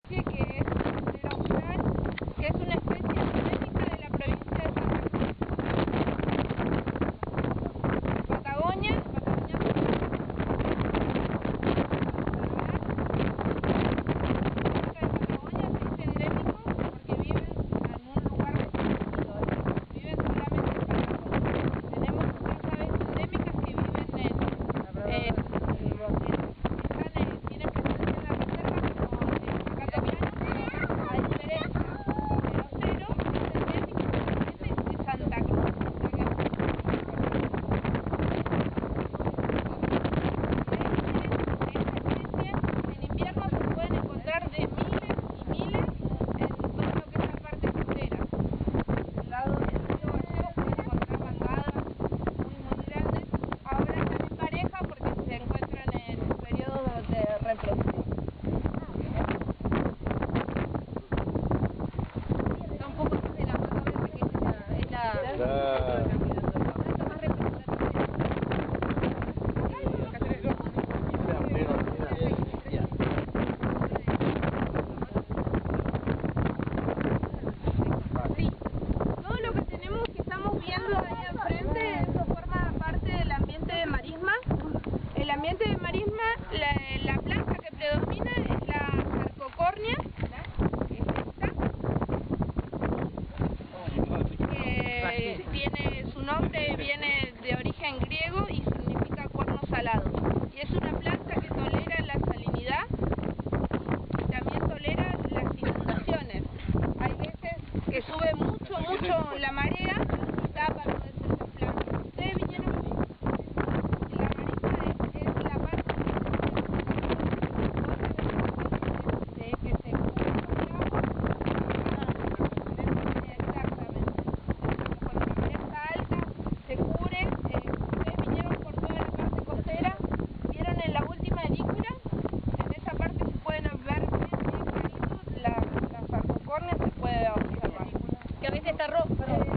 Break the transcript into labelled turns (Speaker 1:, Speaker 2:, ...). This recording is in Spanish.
Speaker 1: que es el austral, que es una especie endémica de la provincia de Santa Cruz. Patagonia se dice endémico porque viven en un lugar restringido, viven solamente en Patagonia. Tenemos otras aves endémicas que viven tienen presencia en la reserva como el macaco piano, a diferencia de los ceros, es endémico solamente de Santa Cruz. En invierno se pueden encontrar de miles y miles en todo lo que es la parte costera. Del lado del río Gallego pueden encontrar bandadas muy grandes. Ahora están en pareja porque se encuentran en el periodo de reproducción. Está un poco más de la mano, parece que es la más representativa. Sí, todo lo que tenemos que estamos viendo ahí enfrente, eso forma parte del ambiente de marisma. El ambiente de marisma, la planta que predomina es la Sarcocornia, que es esta, que tiene su nombre, viene de origen griego y significa cuerno salado. Y es una planta que tolera la salinidad y también tolera las inundaciones. Hay veces que sube mucho la marea y tapa todo ese planta. Ustedes vinieron, la marisma es la parte que se cubre exactamente. Cuando la marea está alta, se cubre. Ustedes vinieron por toda la parte costera, vieron en la última edícula, en esa parte se pueden ver bien clarito, la sarcocornia se puede observar. Que a veces está roja.